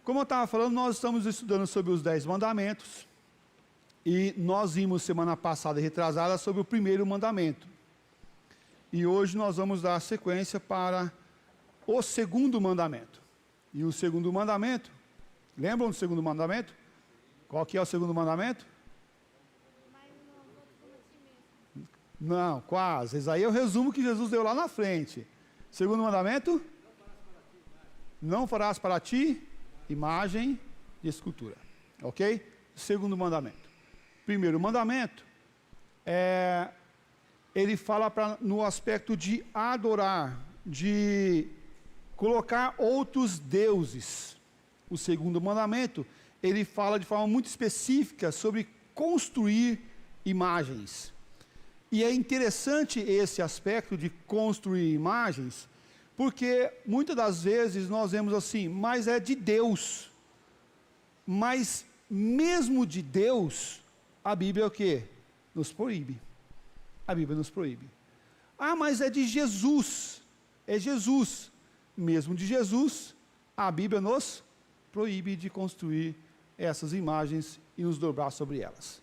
Como eu estava falando, nós estamos estudando sobre os 10 mandamentos, e nós vimos semana passada e retrasada sobre o primeiro mandamento. E hoje nós vamos dar sequência para o segundo mandamento. E o segundo mandamento, lembram do segundo mandamento? Qual que é o segundo mandamento? Não, quase. Esse aí é o resumo que Jesus deu lá na frente. Segundo mandamento? Não farás para ti imagem de escultura. Ok? Segundo mandamento. Primeiro mandamento, ele fala no aspecto de adorar, de colocar outros deuses. O segundo mandamento, ele fala de forma muito específica sobre construir imagens. E é interessante esse aspecto de construir imagens, porque muitas das vezes nós vemos assim, mas é de Deus. Mas mesmo de Deus, a Bíblia é o quê? Nos proíbe. A Bíblia nos proíbe. Ah, mas é de Jesus. É Jesus. Mesmo de Jesus, a Bíblia nos proíbe de construir essas imagens e nos dobrar sobre elas.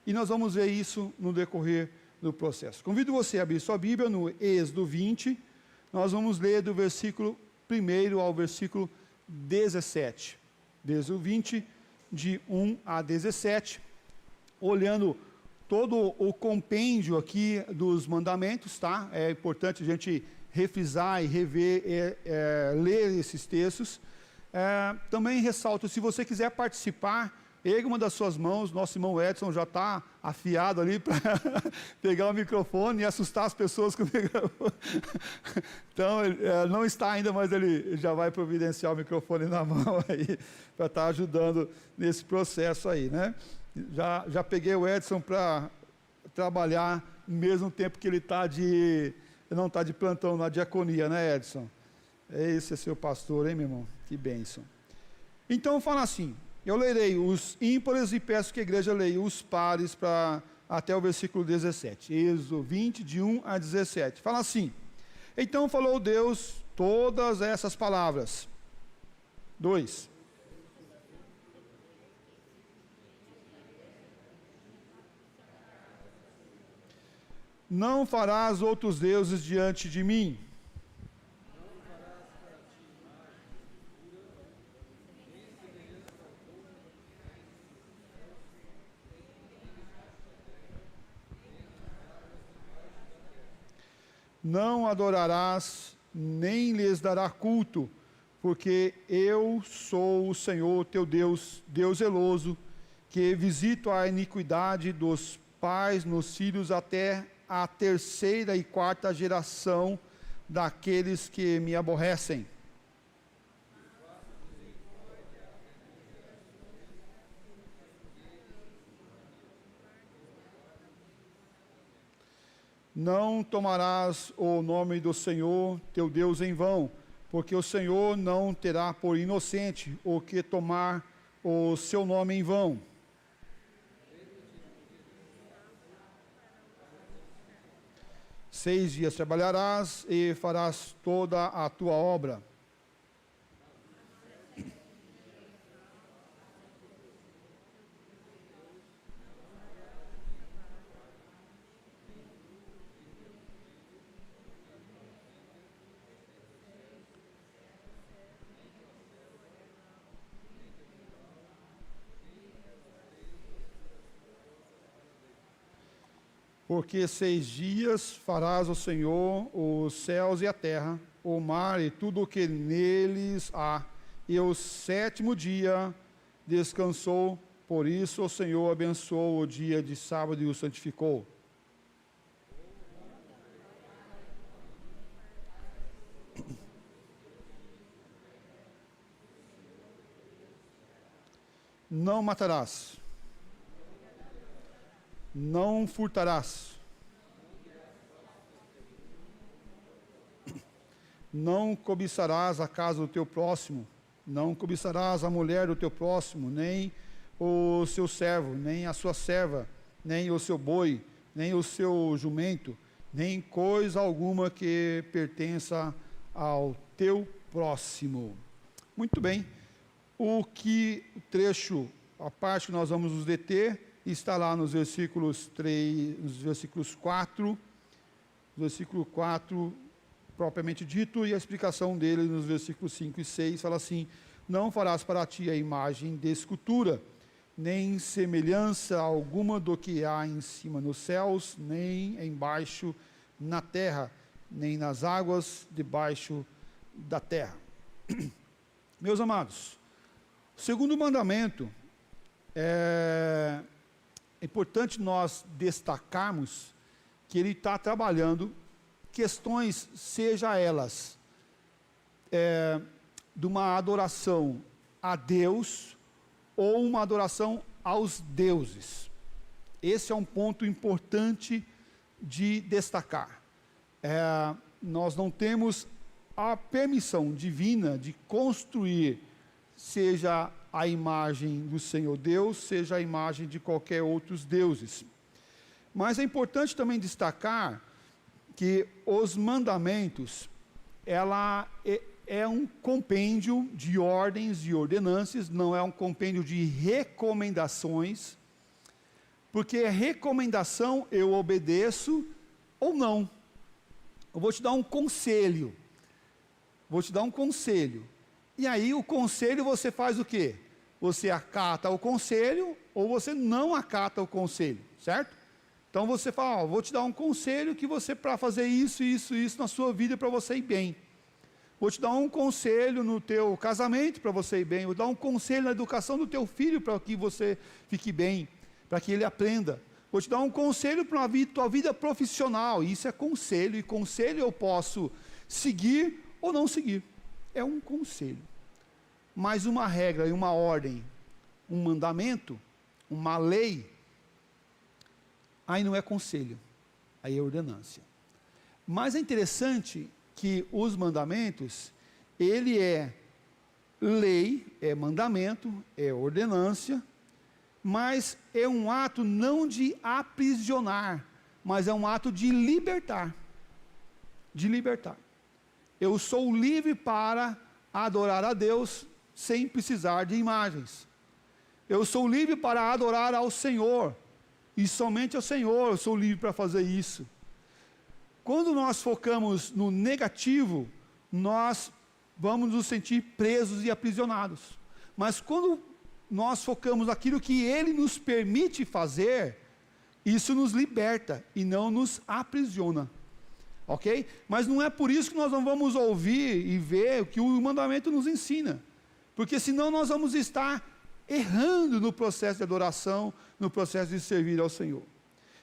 E nós vamos ver isso no decorrer do processo. Convido você a abrir sua Bíblia no Êxodo 20. Nós vamos ler do versículo 1 ao versículo 17. Êxodo 20, de 1 a 17. Olhando todo o compêndio aqui dos mandamentos, tá? É importante a gente refrisar e rever, ler esses textos. Também ressalto, se você quiser participar, ergue uma das suas mãos. Nosso irmão Edson já está afiado ali para pegar o microfone e assustar as pessoas com o microfone. Então, não está ainda, mas ele já vai providenciar o microfone na mão aí, para estar ajudando nesse processo aí, né? Já peguei o Edson para trabalhar no mesmo tempo que ele não está de plantão na diaconia, né, Edson? Esse é seu pastor, hein, meu irmão? Que bênção. Então, fala assim, eu lerei os ímpares e peço que a igreja leia os pares até o versículo 17. Êxodo 20, de 1 a 17. Fala assim, então falou Deus todas essas palavras. 2. Não farás outros deuses diante de mim. Não adorarás, nem lhes dará culto, porque eu sou o Senhor teu Deus, Deus zeloso, que visito a iniquidade dos pais nos filhos até a 3ª e 4ª geração daqueles que me aborrecem. Não tomarás o nome do Senhor teu Deus em vão, porque o Senhor não terá por inocente o que tomar o seu nome em vão. Seis dias trabalharás e farás toda a tua obra. Porque 6 dias farás ao Senhor os céus e a terra, o mar e tudo o que neles há, e o 7º dia descansou, por isso o Senhor abençoou o dia de sábado e o santificou. Não matarás. Não furtarás. Não cobiçarás a casa do teu próximo. Não cobiçarás a mulher do teu próximo, nem o seu servo, nem a sua serva, nem o seu boi, nem o seu jumento, nem coisa alguma que pertença ao teu próximo. Muito bem. o trecho, a parte que nós vamos nos deter, está lá nos versículos 4, versículo 4, propriamente dito, e a explicação dele nos versículos 5 e 6, fala assim: não farás para ti a imagem de escultura, nem semelhança alguma do que há em cima nos céus, nem embaixo na terra, nem nas águas debaixo da terra. Meus amados, o segundo mandamento, é importante nós destacarmos que ele está trabalhando questões, seja elas de uma adoração a Deus ou uma adoração aos deuses. Esse é um ponto importante de destacar. Nós não temos a permissão divina de construir, seja a imagem do Senhor Deus, seja a imagem de qualquer outros deuses. Mas é importante também destacar que os mandamentos, ela é um compêndio de ordens e ordenanças, não é um compêndio de recomendações, porque recomendação eu obedeço ou não. Eu vou te dar um conselho. E aí o conselho você faz o quê? Você acata o conselho ou você não acata o conselho, certo? Então você fala, vou te dar um conselho que você, para fazer isso na sua vida, para você ir bem. Vou te dar um conselho no teu casamento para você ir bem. Vou dar um conselho na educação do teu filho para que você fique bem, para que ele aprenda. Vou te dar um conselho para a tua vida profissional. Isso é conselho, e conselho eu posso seguir ou não seguir. É um conselho. Mas uma regra e uma ordem, um mandamento, uma lei, aí não é conselho, aí é ordenância. Mas é interessante que os mandamentos, ele é lei, é mandamento, é ordenância, mas é um ato não de aprisionar, mas é um ato de libertar. De libertar. Eu sou livre para adorar a Deus sem precisar de imagens. Eu sou livre para adorar ao Senhor, e somente ao Senhor eu sou livre para fazer isso. Quando nós focamos no negativo, nós vamos nos sentir presos e aprisionados. Mas quando nós focamos naquilo que Ele nos permite fazer, isso nos liberta e não nos aprisiona. Ok? Mas não é por isso que nós não vamos ouvir e ver o que o mandamento nos ensina. Porque senão nós vamos estar errando no processo de adoração, no processo de servir ao Senhor.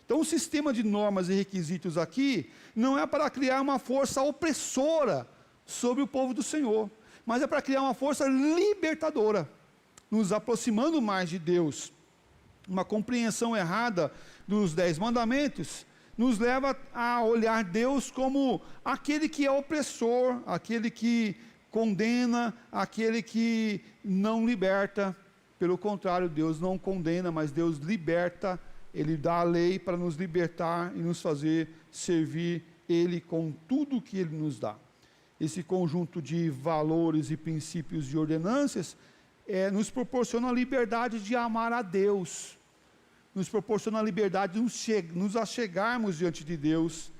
Então o sistema de normas e requisitos aqui não é para criar uma força opressora sobre o povo do Senhor, mas é para criar uma força libertadora, nos aproximando mais de Deus. Uma compreensão errada dos 10 mandamentos nos leva a olhar Deus como aquele que é opressor, aquele que condena, aquele que não liberta. Pelo contrário, Deus não condena, mas Deus liberta. Ele dá a lei para nos libertar e nos fazer servir Ele com tudo que Ele nos dá. Esse conjunto de valores e princípios e ordenanças nos proporciona a liberdade de amar a Deus, nos proporciona a liberdade de nos achegarmos diante de Deus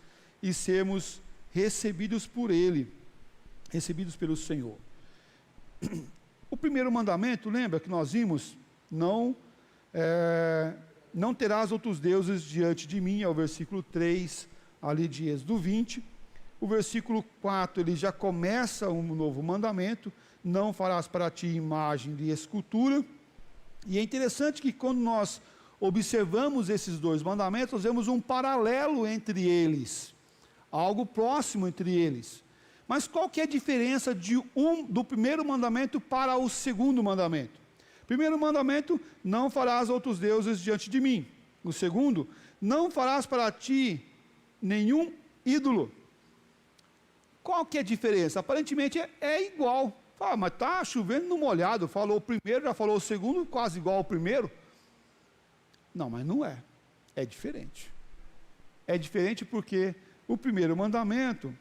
e sermos recebidos por Ele, recebidos pelo Senhor. O primeiro mandamento, lembra que nós vimos? Não terás outros deuses diante de mim, é o versículo 3, ali de Êxodo 20. O versículo 4, ele já começa um novo mandamento: não farás para ti imagem de escultura. E é interessante que quando nós observamos esses dois mandamentos, nós vemos um paralelo entre eles, algo próximo entre eles. Mas qual que é a diferença do primeiro mandamento para o segundo mandamento? Primeiro mandamento, não farás outros deuses diante de mim. O segundo, não farás para ti nenhum ídolo. Qual que é a diferença? Aparentemente é igual. Mas está chovendo no molhado, falou o primeiro, já falou o segundo, quase igual ao primeiro. Não, mas não é. É diferente. É diferente porque o primeiro mandamento,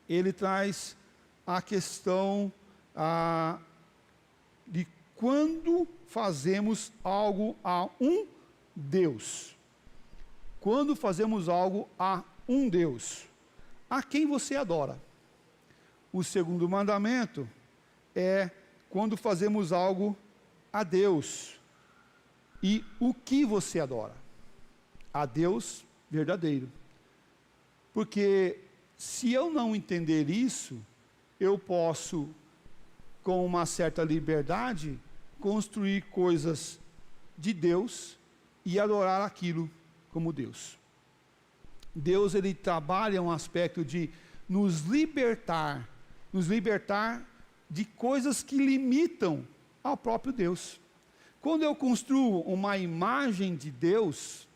ele traz a questão de quando fazemos algo a um Deus. Quando fazemos algo a um Deus, a quem você adora. O segundo mandamento é quando fazemos algo a Deus. E o que você adora? A Deus verdadeiro. Porque se eu não entender isso, eu posso, com uma certa liberdade, construir coisas de Deus e adorar aquilo como Deus. Deus, ele trabalha um aspecto de nos libertar de coisas que limitam ao próprio Deus. Quando eu construo uma imagem de Deus,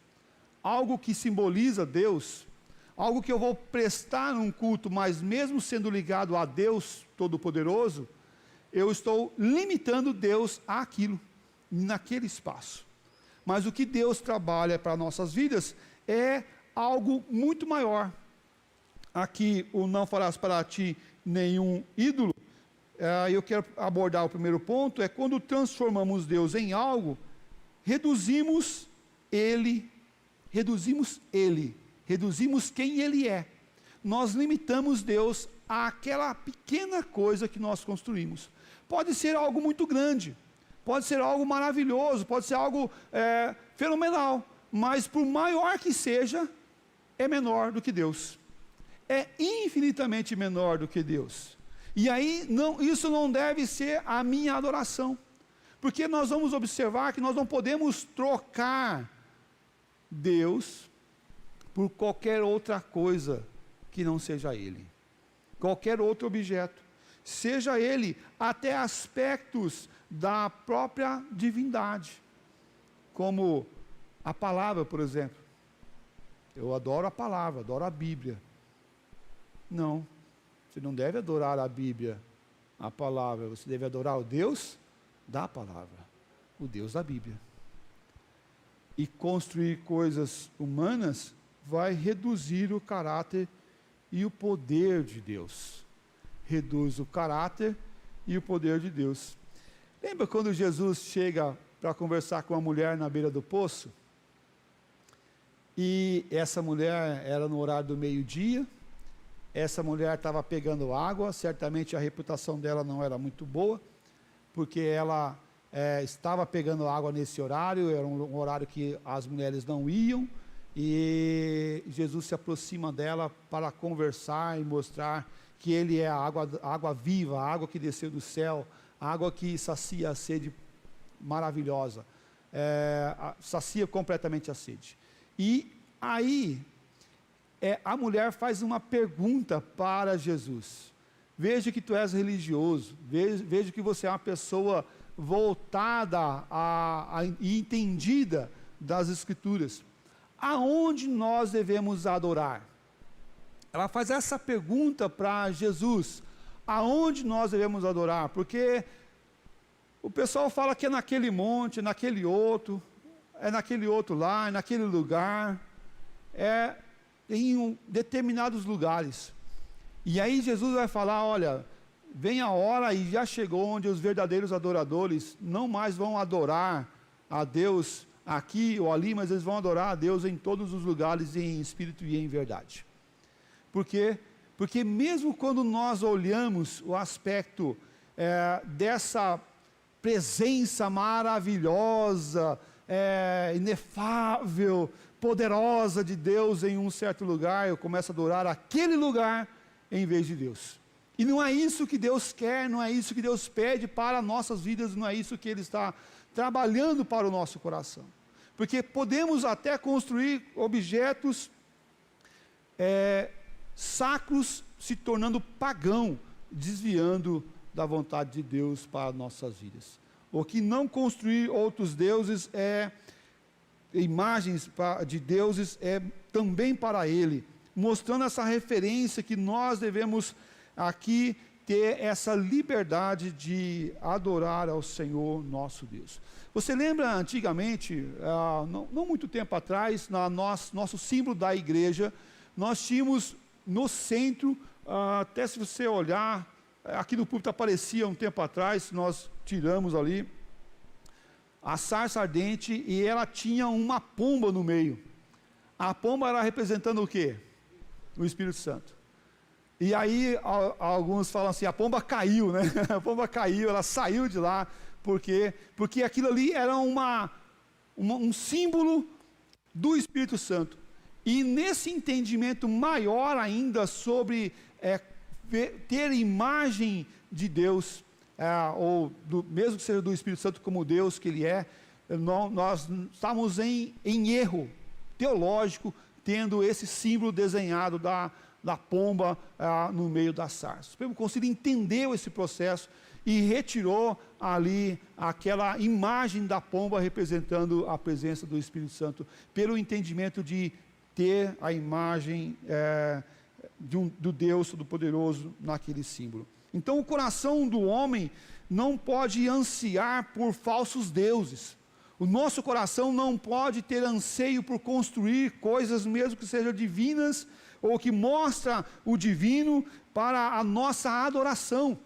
algo que simboliza Deus, algo que eu vou prestar num culto, mas mesmo sendo ligado a Deus Todo-Poderoso, eu estou limitando Deus àquilo, naquele espaço. Mas o que Deus trabalha para nossas vidas é algo muito maior. Aqui, o não farás para ti nenhum ídolo, eu quero abordar o primeiro ponto, é quando transformamos Deus em algo, reduzimos quem Ele é. Nós limitamos Deus àquela pequena coisa que nós construímos. Pode ser algo muito grande, pode ser algo maravilhoso, pode ser algo fenomenal, mas por maior que seja, é menor do que Deus. É infinitamente menor do que Deus. E aí, isso não deve ser a minha adoração. Porque nós vamos observar que nós não podemos trocar Deus por qualquer outra coisa que não seja Ele. Qualquer outro objeto. Seja ele até aspectos da própria divindade. Como a palavra, por exemplo. Eu adoro a palavra, adoro a Bíblia. Não, você não deve adorar a Bíblia, a palavra. Você deve adorar o Deus da palavra, o Deus da Bíblia. E construir coisas humanas vai reduzir o caráter e o poder de Deus. Reduz o caráter e o poder de Deus. Lembra quando Jesus chega para conversar com uma mulher na beira do poço? E essa mulher era no horário do meio-dia. Essa mulher estava pegando água. Certamente a reputação dela não era muito boa, porque ela estava pegando água nesse horário. Era um horário que as mulheres não iam. E Jesus se aproxima dela para conversar e mostrar que Ele é a água viva, a água que desceu do céu, a água que sacia a sede maravilhosa, sacia completamente a sede. E aí, a mulher faz uma pergunta para Jesus. Veja que tu és religioso, veja que você é uma pessoa voltada e entendida das Escrituras. Aonde nós devemos adorar? Ela faz essa pergunta para Jesus. Aonde nós devemos adorar? Porque o pessoal fala que é naquele monte, naquele outro, é naquele outro lá, é naquele lugar, em determinados lugares. E aí Jesus vai falar, olha, vem a hora e já chegou onde os verdadeiros adoradores não mais vão adorar a Deus aqui ou ali, mas eles vão adorar a Deus em todos os lugares, em espírito e em verdade. Por quê? Porque mesmo quando nós olhamos o aspecto dessa presença maravilhosa, inefável, poderosa de Deus em um certo lugar, eu começo a adorar aquele lugar em vez de Deus. E não é isso que Deus quer, não é isso que Deus pede para nossas vidas, não é isso que Ele está trabalhando para o nosso coração. Porque podemos até construir objetos sacros se tornando pagão, desviando da vontade de Deus para nossas vidas. O que não construir outros deuses imagens de deuses também para Ele, mostrando essa referência que nós devemos aqui ter essa liberdade de adorar ao Senhor nosso Deus. Você lembra antigamente, não muito tempo atrás, nosso símbolo da igreja, nós tínhamos no centro, até se você olhar, aqui no púlpito aparecia um tempo atrás, nós tiramos ali, a sarça ardente, e ela tinha uma pomba no meio. A pomba era representando o quê? O Espírito Santo. E aí alguns falam assim, a pomba caiu, né? A pomba caiu, ela saiu de lá, porque aquilo ali era um símbolo do Espírito Santo. E nesse entendimento maior ainda sobre ter imagem de Deus, mesmo que seja do Espírito Santo como Deus que Ele é, nós estamos em erro teológico, tendo esse símbolo desenhado da pomba no meio da sarça. O Supremo Conselho entendeu esse processo e retirou ali aquela imagem da pomba representando a presença do Espírito Santo, pelo entendimento de ter a imagem do Deus Todo-Poderoso naquele símbolo. Então o coração do homem não pode ansiar por falsos deuses. O nosso coração não pode ter anseio por construir coisas, mesmo que sejam divinas, ou que mostra o divino, para a nossa adoração,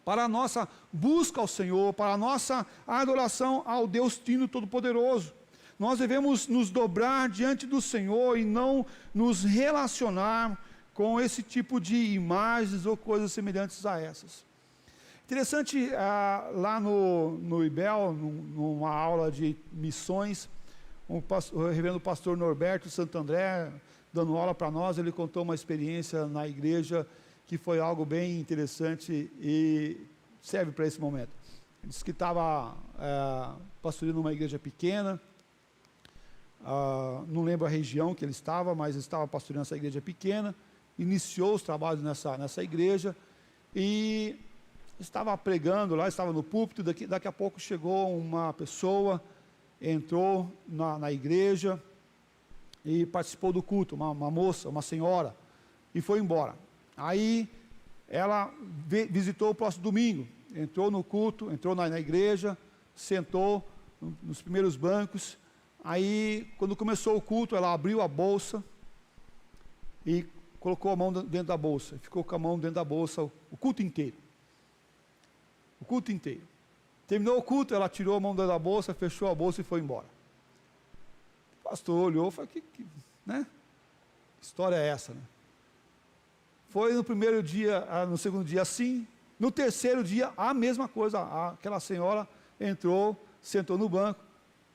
para a nossa busca ao Senhor, para a nossa adoração ao Deus Trino Todo-Poderoso. Nós devemos nos dobrar diante do Senhor e não nos relacionar com esse tipo de imagens ou coisas semelhantes a essas. Interessante, lá no IBEL, numa aula de missões, o reverendo pastor Norberto Santo André, dando aula para nós, ele contou uma experiência na igreja que foi algo bem interessante e serve para esse momento. Ele disse que estava pastoreando uma igreja pequena, não lembro a região que ele estava, mas ele estava pastoreando essa igreja pequena, iniciou os trabalhos nessa igreja e estava pregando lá, estava no púlpito, daqui a pouco chegou uma pessoa, entrou na igreja e participou do culto, uma moça, uma senhora, e foi embora. Aí ela visitou o próximo domingo, entrou no culto, entrou na igreja, sentou nos primeiros bancos. Aí, quando começou o culto, ela abriu a bolsa e colocou a mão dentro da bolsa, ficou com a mão dentro da bolsa o culto inteiro. O culto inteiro. Terminou o culto, ela tirou a mão dentro da bolsa, fechou a bolsa e foi embora. O pastor olhou e falou, né? Que história é essa, né? Foi no primeiro dia, no segundo dia assim, no terceiro dia a mesma coisa, aquela senhora entrou, sentou no banco,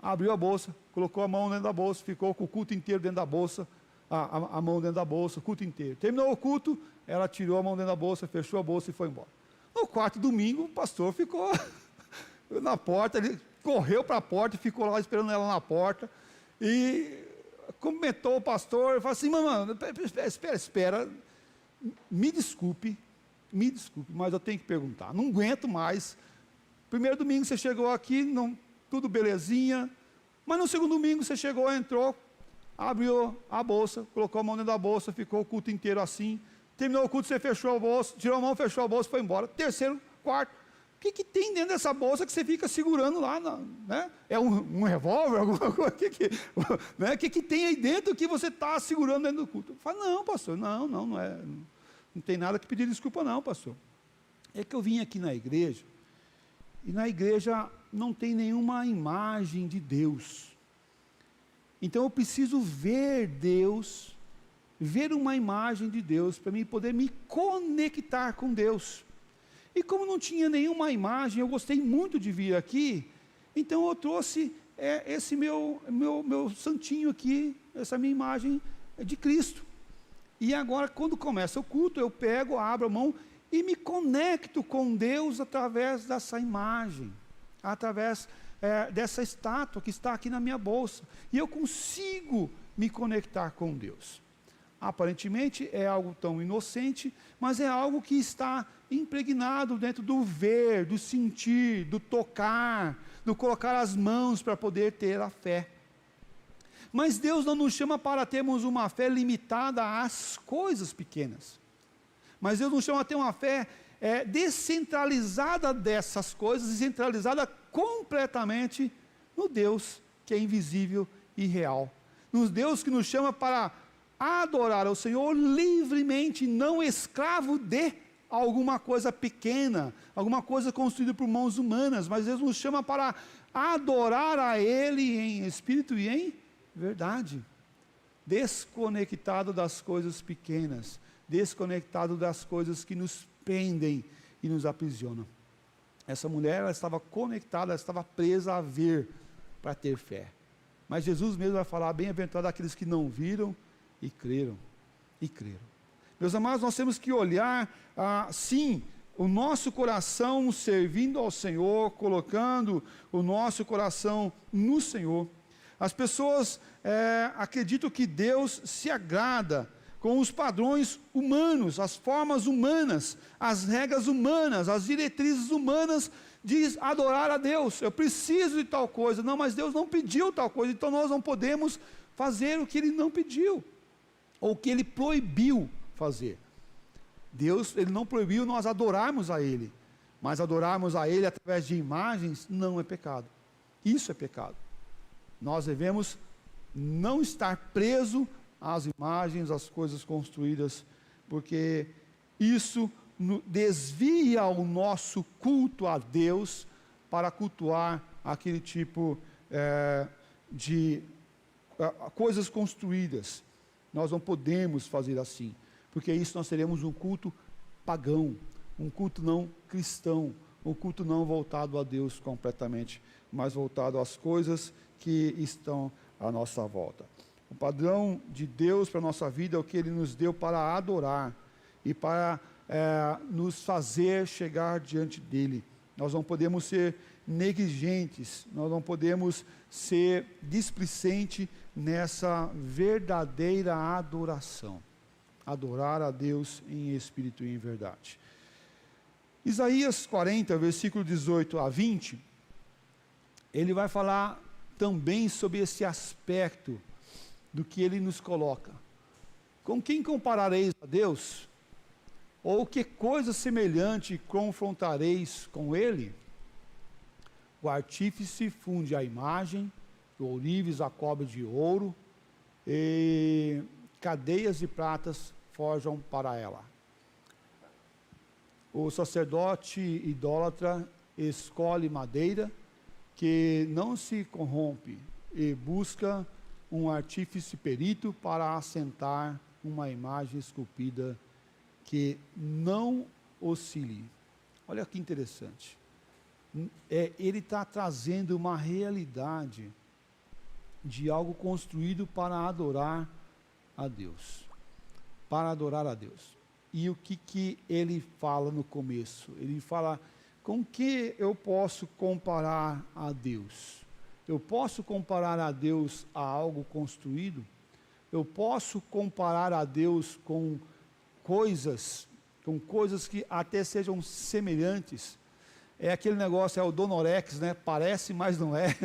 abriu a bolsa, colocou a mão dentro da bolsa, ficou com o culto inteiro dentro da bolsa, a mão dentro da bolsa, o culto inteiro. Terminou o culto, ela tirou a mão dentro da bolsa, fechou a bolsa e foi embora. No quarto domingo, o pastor ficou na porta, ele correu para a porta e ficou lá esperando ela na porta, e comentou o pastor, e falou assim, mamãe, espera, me desculpe, mas eu tenho que perguntar, não aguento mais. Primeiro domingo você chegou aqui, tudo belezinha, mas no segundo domingo você chegou, entrou, abriu a bolsa, colocou a mão dentro da bolsa, ficou o culto inteiro assim, terminou o culto, você fechou a bolsa, tirou a mão, fechou a bolsa, foi embora. Terceiro, quarto, o que tem dentro dessa bolsa que você fica segurando lá, né? É um revólver, alguma coisa, o que tem aí dentro que você está segurando dentro do culto? Eu falo, não, pastor, não é, não tem nada que pedir desculpa não, pastor. É que eu vim aqui na igreja, e na igreja não tem nenhuma imagem de Deus. Então eu preciso ver Deus, ver uma imagem de Deus, para mim poder me conectar com Deus. E como não tinha nenhuma imagem, eu gostei muito de vir aqui, então eu trouxe esse meu santinho aqui, essa minha imagem de Cristo. E agora, quando começa o culto, eu pego, abro a mão e me conecto com Deus através dessa imagem, através dessa estátua que está aqui na minha bolsa. E eu consigo me conectar com Deus. Aparentemente é algo tão inocente, mas é algo que está impregnado dentro do ver, do sentir, do tocar, do colocar as mãos para poder ter a fé. Mas Deus não nos chama para termos uma fé limitada às coisas pequenas. Mas Deus nos chama a ter uma fé descentralizada dessas coisas, e centralizada completamente no Deus que é invisível e real. No Deus que nos chama para adorar ao Senhor livremente, não escravo de alguma coisa pequena, alguma coisa construída por mãos humanas, mas Deus nos chama para adorar a Ele em espírito e em verdade, desconectado das coisas pequenas, desconectado das coisas que nos prendem e nos aprisionam. Essa mulher, ela estava conectada, ela estava presa a ver para ter fé. Mas Jesus mesmo vai falar, bem-aventurado aqueles que não viram e creram. E creram. Meus amados, nós temos que olhar, sim, o nosso coração servindo ao Senhor, colocando o nosso coração no Senhor. As pessoas acreditam que Deus se agrada com os padrões humanos, as formas humanas, as regras humanas, as diretrizes humanas de adorar a Deus. Eu preciso de tal coisa. Não, mas Deus não pediu tal coisa, então nós não podemos fazer o que Ele não pediu, ou o que Ele proibiu fazer. Deus, Ele não proibiu nós adorarmos a Ele, mas adorarmos a Ele através de imagens não é pecado. Isso é pecado. Nós devemos não estar preso às imagens, às coisas construídas, porque isso desvia o nosso culto a Deus para cultuar aquele tipo de coisas construídas. Nós não podemos fazer assim, porque isso nós teremos um culto pagão, um culto não cristão, um culto não voltado a Deus completamente, mas voltado às coisas que estão à nossa volta. O padrão de Deus para a nossa vida é o que Ele nos deu para adorar e para nos fazer chegar diante dEle. Nós não podemos ser negligentes, nós não podemos ser displicentes nessa verdadeira adoração. Adorar a Deus em espírito e em verdade. Isaías 40, versículo 18 a 20, ele vai falar também sobre esse aspecto do que ele nos coloca. Com quem comparareis a Deus? Ou que coisa semelhante confrontareis com ele? O artífice funde a imagem, o ourives a cobre de ouro, e cadeias de pratas forjam para ela. O sacerdote idólatra escolhe madeira que não se corrompe e busca um artífice perito para assentar uma imagem esculpida que não oscile. Olha que interessante. Ele está trazendo uma realidade de algo construído para adorar a Deus. Para adorar a Deus. E o que ele fala no começo? Ele fala, com que eu posso comparar a Deus? Eu posso comparar a Deus a algo construído? Eu posso comparar a Deus com coisas que até sejam semelhantes? É aquele negócio, é o Donorex, né? Parece, mas não é,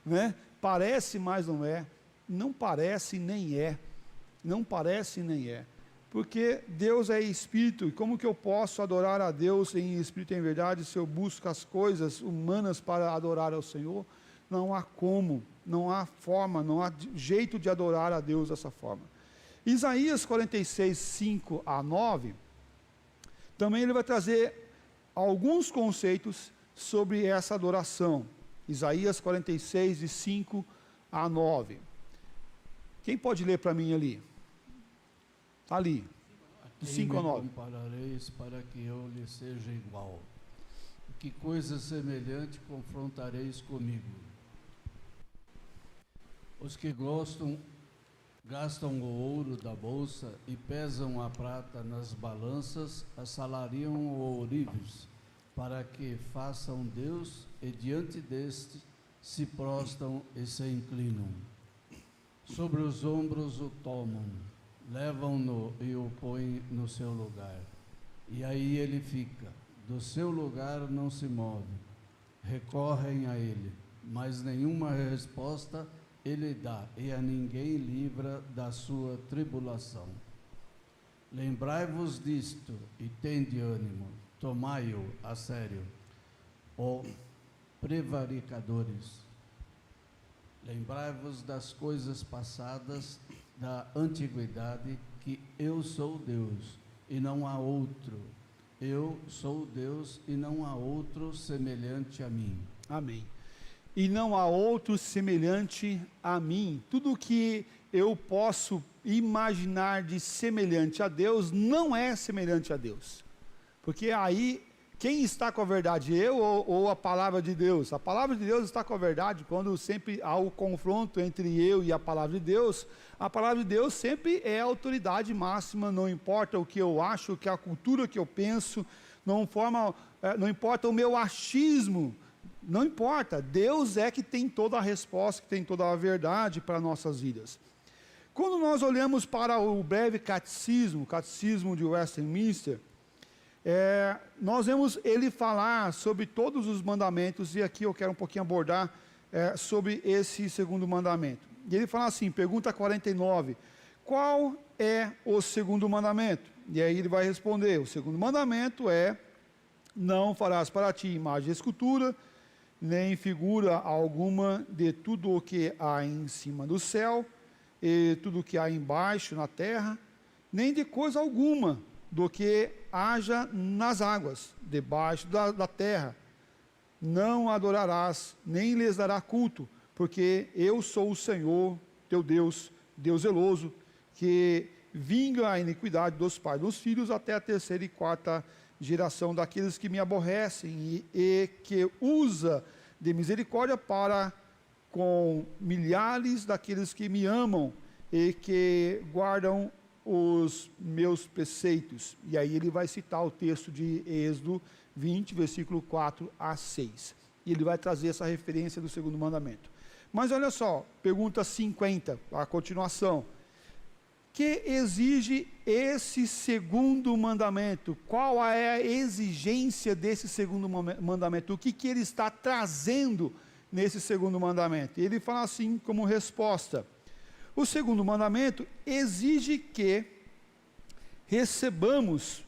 né? Parece, mas não é. Não parece nem é. Não parece nem é. Porque Deus é espírito, e como que eu posso adorar a Deus em espírito e em verdade se eu busco as coisas humanas para adorar ao Senhor? Não há como, não há forma, não há jeito de adorar a Deus dessa forma. Isaías 46, 5 a 9, também ele vai trazer alguns conceitos sobre essa adoração. Isaías 46, de 5 a 9. Quem pode ler para mim ali? Está ali, de 5 a 9. Comparareis para que eu lhe seja igual. Que coisa semelhante confrontareis comigo? Os que gastam o ouro da bolsa e pesam a prata nas balanças, assalariam o ourives, para que façam Deus, e diante deste se prostram e se inclinam. Sobre os ombros o tomam, levam-no e o põem no seu lugar. E aí ele fica, do seu lugar não se move. Recorrem a ele, mas nenhuma resposta ele dá, e a ninguém livra da sua tribulação. Lembrai-vos disto e tende ânimo, tomai-o a sério, ó prevaricadores. Lembrai-vos das coisas passadas da antiguidade, que eu sou Deus, e não há outro. Eu sou Deus e não há outro semelhante a mim. Amém. E não há outro semelhante a mim. Tudo que eu posso imaginar de semelhante a Deus não é semelhante a Deus. Porque aí, quem está com a verdade, eu ou a palavra de Deus? A palavra de Deus está com a verdade. Quando sempre há o confronto entre eu e a palavra de Deus, a palavra de Deus sempre é a autoridade máxima, não importa o que eu acho, que a cultura que eu penso, não importa o meu achismo, não importa, Deus é que tem toda a resposta, que tem toda a verdade para nossas vidas. Quando nós olhamos para o breve catecismo, o catecismo de Westminster, nós vemos ele falar sobre todos os mandamentos, e aqui eu quero um pouquinho abordar sobre esse segundo mandamento. E ele fala assim, pergunta 49, qual é o segundo mandamento? E aí ele vai responder, o segundo mandamento é, não farás para ti imagem de escultura, nem figura alguma de tudo o que há em cima do céu, e tudo o que há embaixo na terra, nem de coisa alguma do que haja nas águas, debaixo da terra. Não adorarás, nem lhes dará culto, porque eu sou o Senhor, teu Deus, Deus zeloso, que vinga a iniquidade dos pais dos filhos até a terceira e quarta geração daqueles que me aborrecem, e que usa de misericórdia para com milhares daqueles que me amam e que guardam os meus preceitos. E aí ele vai citar o texto de Êxodo 20, versículo 4 a 6. E ele vai trazer essa referência do segundo mandamento. Mas olha só, pergunta 50, a continuação. Que exige esse segundo mandamento? Qual é a exigência desse segundo mandamento? O que ele está trazendo nesse segundo mandamento? Ele fala assim como resposta: o segundo mandamento exige que recebamos,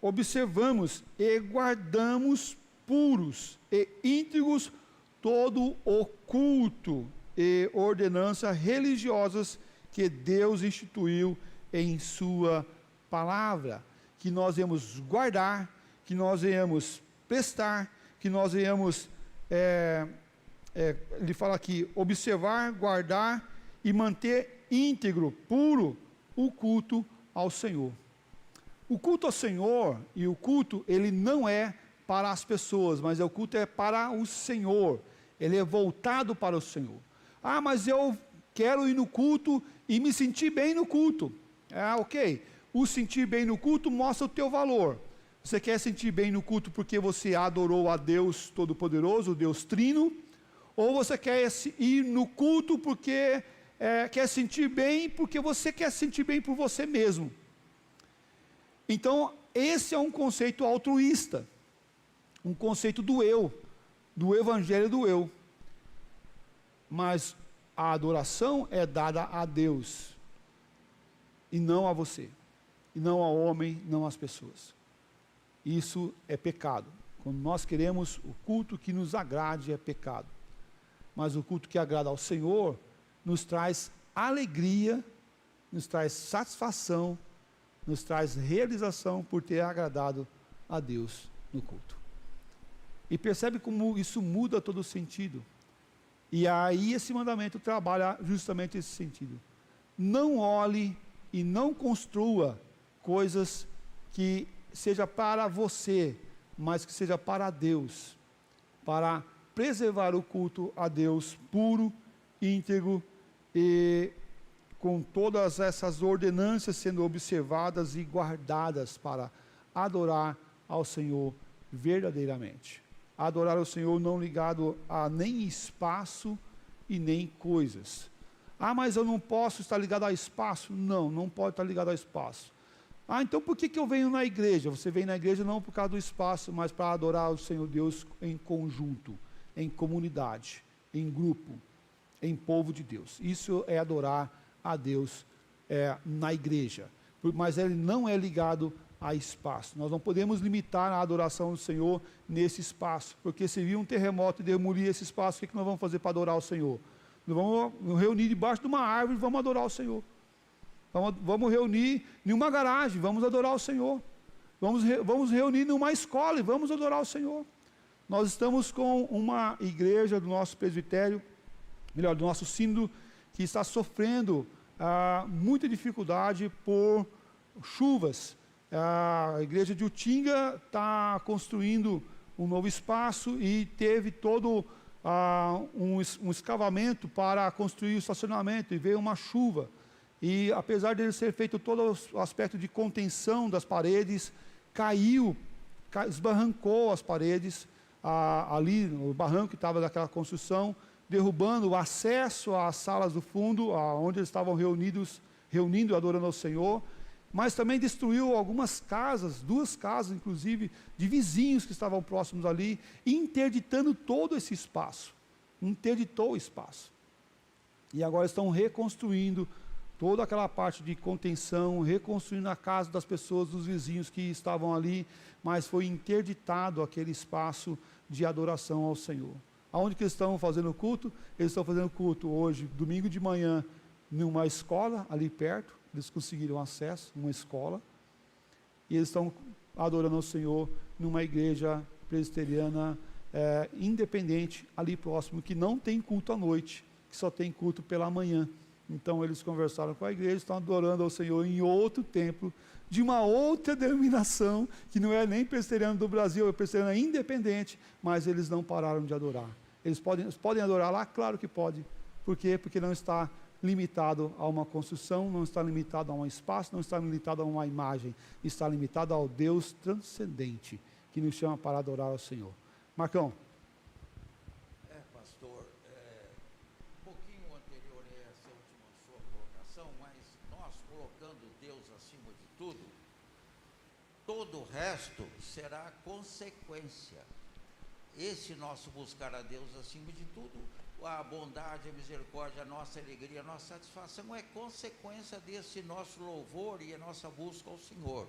observamos e guardamos puros e íntegros todo o culto e ordenanças religiosas que Deus instituiu em sua palavra, que nós íamos guardar, que nós íamos prestar, que nós íamos, ele fala aqui, observar, guardar e manter íntegro, puro, o culto ao Senhor. O culto ao Senhor, e o culto, ele não é para as pessoas, mas o culto é para o Senhor, ele é voltado para o Senhor. Ah, mas eu quero ir no culto e me sentir bem no culto. Ok. O sentir bem no culto mostra o teu valor. Você quer sentir bem no culto porque você adorou a Deus Todo-Poderoso, Deus Trino? Ou você quer ir no culto porque quer sentir bem porque você quer sentir bem por você mesmo? Então, esse é um conceito altruísta. Um conceito do eu, do evangelho do eu. Mas a adoração é dada a Deus, e não a você, e não ao homem, não às pessoas. Isso é pecado. Quando nós queremos o culto que nos agrade, é pecado. Mas o culto que agrada ao Senhor, nos traz alegria, nos traz satisfação, nos traz realização por ter agradado a Deus no culto. E percebe como isso muda todo o sentido. E aí esse mandamento trabalha justamente esse sentido. Não olhe e não construa coisas que seja para você, mas que seja para Deus, para preservar o culto a Deus puro, íntegro e com todas essas ordenanças sendo observadas e guardadas para adorar ao Senhor verdadeiramente. Adorar ao Senhor não ligado a nem espaço e nem coisas. Ah, mas eu não posso estar ligado a espaço? Não, não pode estar ligado a espaço. Ah, então por que eu venho na igreja? Você vem na igreja não por causa do espaço, mas para adorar o Senhor Deus em conjunto, em comunidade, em grupo, em povo de Deus. Isso é adorar a Deus na igreja. Mas ele não é ligado a espaço. Nós não podemos limitar a adoração do Senhor nesse espaço, porque se vir um terremoto e demolir esse espaço, o que nós vamos fazer para adorar o Senhor? Nós vamos nos reunir debaixo de uma árvore e vamos adorar o Senhor. Vamos reunir em uma garagem, vamos adorar o Senhor. Vamos reunir numa escola e vamos adorar o Senhor. Nós estamos com uma igreja do nosso presbitério, melhor, do nosso sínodo, que está sofrendo muita dificuldade por chuvas. A igreja de Utinga está construindo um novo espaço e teve todo um escavamento para construir o estacionamento, e veio uma chuva. E apesar de ser feito todo o aspecto de contenção das paredes, esbarrancou as paredes, ali no barranco que estava daquela construção, derrubando o acesso às salas do fundo, onde eles estavam reunindo e adorando ao Senhor, mas também destruiu algumas casas, 2 casas inclusive, de vizinhos que estavam próximos ali, interditando todo esse espaço, interditou o espaço. E agora estão reconstruindo toda aquela parte de contenção, reconstruindo a casa das pessoas, dos vizinhos que estavam ali, mas foi interditado aquele espaço de adoração ao Senhor. Aonde que eles estão fazendo culto? Eles estão fazendo culto hoje, domingo de manhã, numa escola ali perto, eles conseguiram acesso, uma escola, e eles estão adorando ao Senhor numa igreja presbiteriana independente, ali próximo, que não tem culto à noite, que só tem culto pela manhã. Então eles conversaram com a igreja, estão adorando ao Senhor em outro templo, de uma outra denominação, que não é nem presbiteriana do Brasil, é presbiteriana independente, mas eles não pararam de adorar. Eles podem adorar lá? Claro que pode. Por quê? Porque não está limitado a uma construção, não está limitado a um espaço, não está limitado a uma imagem, está limitado ao Deus transcendente, que nos chama para adorar ao Senhor. Marcão. Pastor, um pouquinho anterior a essa última sua colocação, mas nós colocando Deus acima de tudo, todo o resto será consequência. Esse nosso buscar a Deus acima de tudo, a bondade, a misericórdia, a nossa alegria, a nossa satisfação é consequência desse nosso louvor e a nossa busca ao Senhor.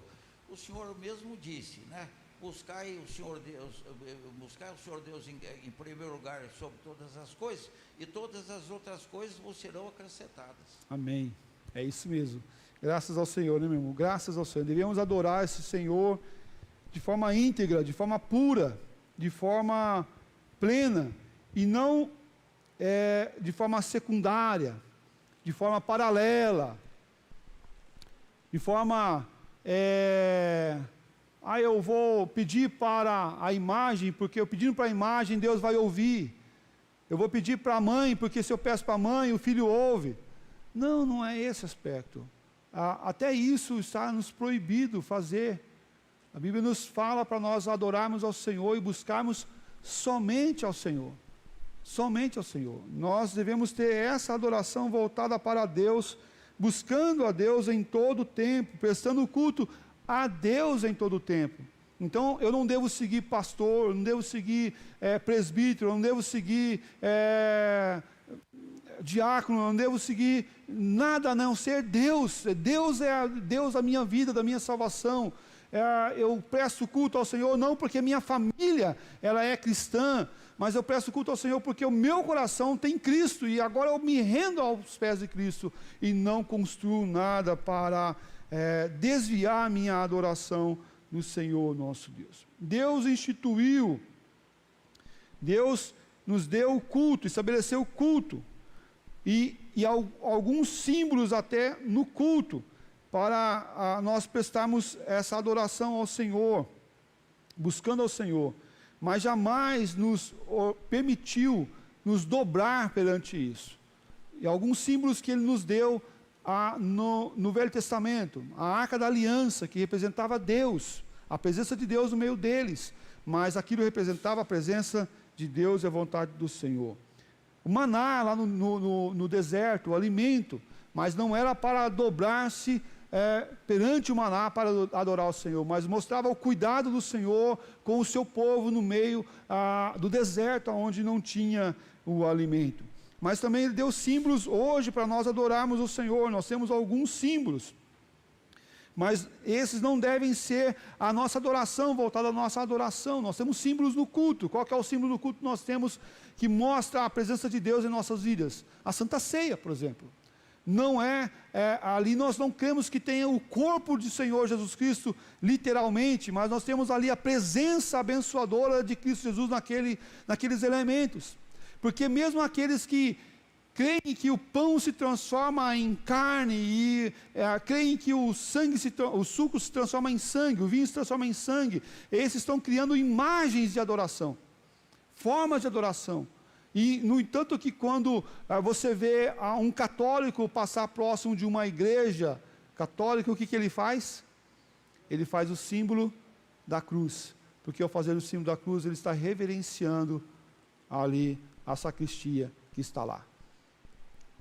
O Senhor mesmo disse, né? Buscai o Senhor Deus em primeiro lugar sobre todas as coisas, e todas as outras coisas vos serão acrescentadas. Amém. É isso mesmo. Graças ao Senhor, né, meu irmão? Graças ao Senhor. Devemos adorar esse Senhor de forma íntegra, de forma pura, de forma plena, e não de forma secundária, de forma paralela, de forma... eu vou pedir para a imagem, porque eu pedindo para a imagem, Deus vai ouvir. Eu vou pedir para a mãe, porque se eu peço para a mãe, o filho ouve. Não, não é esse aspecto. Até isso está nos proibido fazer. A Bíblia nos fala para nós adorarmos ao Senhor e buscarmos somente ao Senhor. Somente ao Senhor. Nós devemos ter essa adoração voltada para Deus, buscando a Deus em todo o tempo, prestando culto a Deus em todo o tempo. Então, eu não devo seguir pastor, eu não devo seguir presbítero, eu não devo seguir diácono, eu não devo seguir nada a não ser Deus. Deus é Deus da minha vida, da minha salvação. Eu presto culto ao Senhor não porque minha família ela é cristã, mas eu presto culto ao Senhor porque o meu coração tem Cristo, e agora eu me rendo aos pés de Cristo, e não construo nada para desviar a minha adoração do Senhor nosso Deus. Deus instituiu, Deus nos deu o culto, estabeleceu o culto, e alguns símbolos até no culto, para nós prestarmos essa adoração ao Senhor, buscando ao Senhor, mas jamais nos permitiu nos dobrar perante isso. E alguns símbolos que Ele nos deu no Velho Testamento, a Arca da Aliança, que representava Deus, a presença de Deus no meio deles, mas aquilo representava a presença de Deus e a vontade do Senhor. O maná lá no deserto, o alimento, mas não era para dobrar-se perante o maná para adorar o Senhor, mas mostrava o cuidado do Senhor com o seu povo no meio do deserto, onde não tinha o alimento. Mas também Ele deu símbolos hoje para nós adorarmos o Senhor. Nós temos alguns símbolos, mas esses não devem ser a nossa adoração, voltada à nossa adoração. Nós temos símbolos no culto. Qual que é o símbolo do culto que nós temos que mostra a presença de Deus em nossas vidas? A Santa Ceia, por exemplo. não ali nós não cremos que tenha o corpo do Senhor Jesus Cristo, literalmente, mas nós temos ali a presença abençoadora de Cristo Jesus naqueles elementos, porque mesmo aqueles que creem que o pão se transforma em carne, e creem que o suco se transforma em sangue, o vinho se transforma em sangue, esses estão criando imagens de adoração, formas de adoração. E, no entanto, que quando você vê um católico passar próximo de uma igreja católica, o que ele faz? Ele faz o símbolo da cruz, porque ao fazer o símbolo da cruz, ele está reverenciando ali a sacristia que está lá.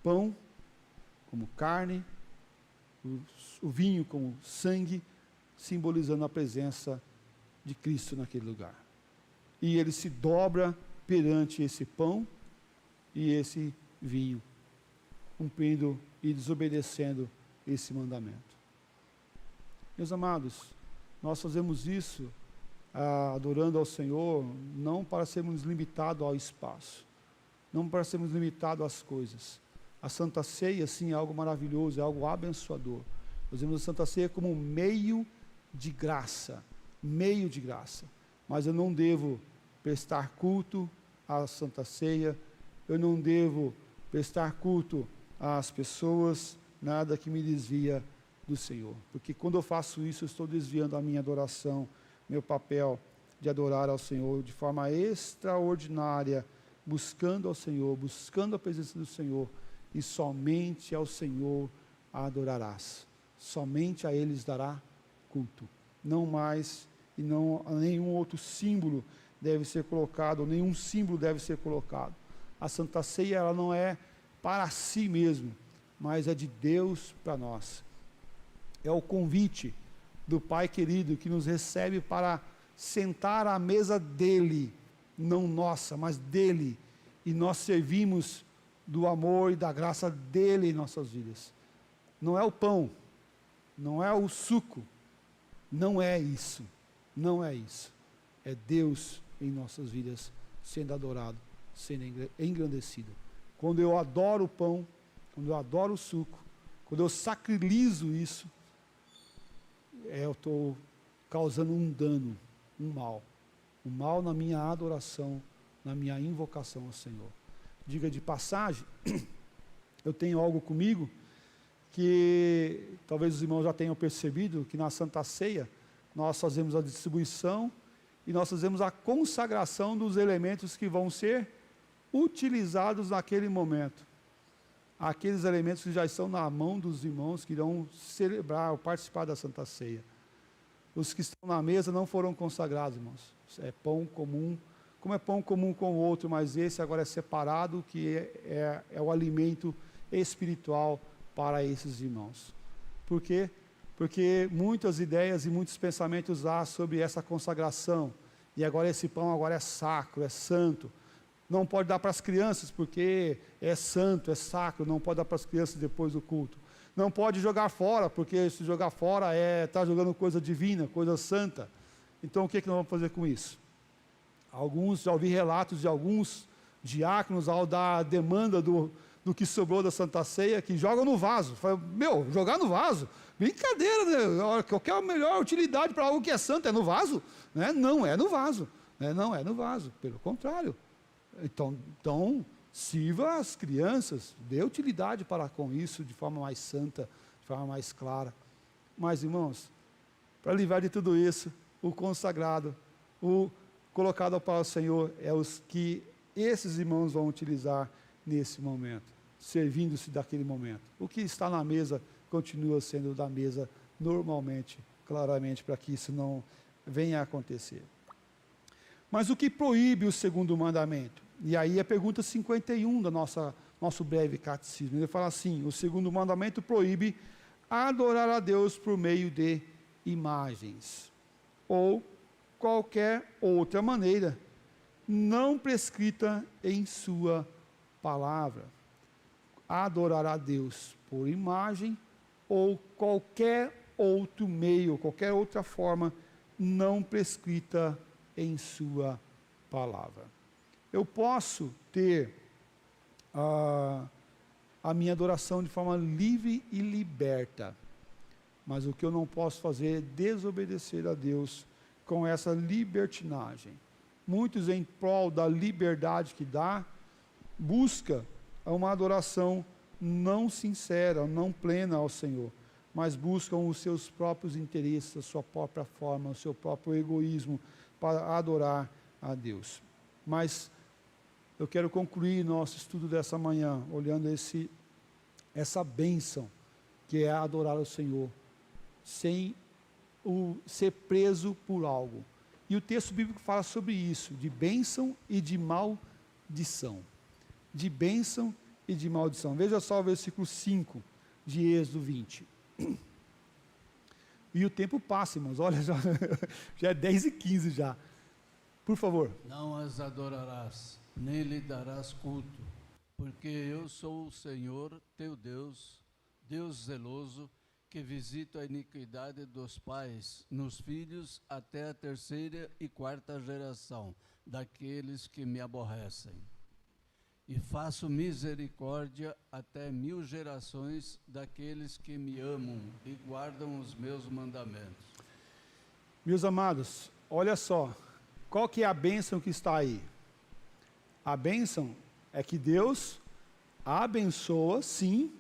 Pão como carne, o vinho como sangue, simbolizando a presença de Cristo naquele lugar. E ele se dobra perante esse pão e esse vinho, cumprindo e desobedecendo esse mandamento. Meus amados, nós fazemos isso adorando ao Senhor, não para sermos limitados ao espaço, não para sermos limitados às coisas. A Santa Ceia, sim, é algo maravilhoso, é algo abençoador. Nós vemos a Santa Ceia como um meio de graça, mas eu não devo prestar culto à Santa Ceia, eu não devo prestar culto às pessoas, nada que me desvia do Senhor, porque quando eu faço isso, eu estou desviando a minha adoração, meu papel de adorar ao Senhor de forma extraordinária, buscando ao Senhor, buscando a presença do Senhor, e somente ao Senhor adorarás, somente a Ele dará culto, não mais, e não a nenhum outro símbolo deve ser colocado, nenhum símbolo deve ser colocado. A Santa Ceia, ela não é para si mesmo, mas é de Deus para nós. É o convite do Pai querido que nos recebe para sentar à mesa dele, não nossa, mas dele, e nós servimos do amor e da graça dele em nossas vidas. Não é o pão, não é o suco, não é isso, é Deus em nossas vidas, sendo adorado, sendo engrandecido. Quando eu adoro o pão, quando eu adoro o suco, quando eu sacrilizo isso, eu estou causando um dano, um mal na minha adoração, na minha invocação ao Senhor. Diga de passagem, eu tenho algo comigo, que talvez os irmãos já tenham percebido, que na Santa Ceia, nós fazemos a distribuição, e nós fazemos a consagração dos elementos que vão ser utilizados naquele momento. Aqueles elementos que já estão na mão dos irmãos que irão celebrar ou participar da Santa Ceia. Os que estão na mesa não foram consagrados, irmãos. É pão comum, como é pão comum com o outro, mas esse agora é separado, que é o alimento espiritual para esses irmãos. Por quê? Porque muitas ideias e muitos pensamentos há sobre essa consagração, e agora esse pão agora é sacro, é santo, não pode dar para as crianças, porque é santo, é sacro, não pode dar para as crianças depois do culto, não pode jogar fora, porque se jogar fora está jogando coisa divina, coisa santa. Então o que nós vamos fazer com isso? Já ouvi relatos de alguns diáconos, ao dar a demanda do que sobrou da Santa Ceia, que jogam no vaso. Fala, jogar no vaso? Brincadeira, né? Qualquer melhor utilidade para algo que é santo é no vaso? Né? Não é no vaso, né? Não é no vaso, pelo contrário. Então, sirva as crianças, dê utilidade para com isso, de forma mais santa, de forma mais clara. Mas, irmãos, para livrar de tudo isso, o consagrado, o colocado para o Senhor, é os que esses irmãos vão utilizar nesse momento, servindo-se daquele momento. O que está na mesa continua sendo da mesa normalmente, claramente, para que isso não venha a acontecer. Mas o que proíbe o segundo mandamento? E aí a pergunta 51 do nosso breve catecismo. Ele fala assim: o segundo mandamento proíbe adorar a Deus por meio de imagens, ou qualquer outra maneira, não prescrita em sua palavra. Adorar a Deus por imagem, ou qualquer outro meio, qualquer outra forma, não prescrita em sua palavra. Eu posso ter a minha adoração de forma livre e liberta. Mas o que eu não posso fazer é desobedecer a Deus com essa libertinagem. Muitos, em prol da liberdade que dá, busca uma adoração não sincera, não plena ao Senhor, mas buscam os seus próprios interesses, a sua própria forma, o seu próprio egoísmo para adorar a Deus. Mas eu quero concluir nosso estudo dessa manhã, olhando essa bênção, que é adorar o Senhor, sem ser preso por algo. E o texto bíblico fala sobre isso, de bênção e de maldição. De bênção e de maldição. Veja só o versículo 5 de Êxodo 20. E o tempo passa, irmãos, olha, já é 10h15 já. Por favor. Não as adorarás, nem lhe darás culto, porque eu sou o Senhor teu Deus, Deus zeloso, que visita a iniquidade dos pais nos filhos até a 3ª e 4ª geração daqueles que me aborrecem. E faço misericórdia até 1000 gerações daqueles que me amam e guardam os meus mandamentos. Meus amados, olha só, qual que é a bênção que está aí? A bênção é que Deus abençoa, sim,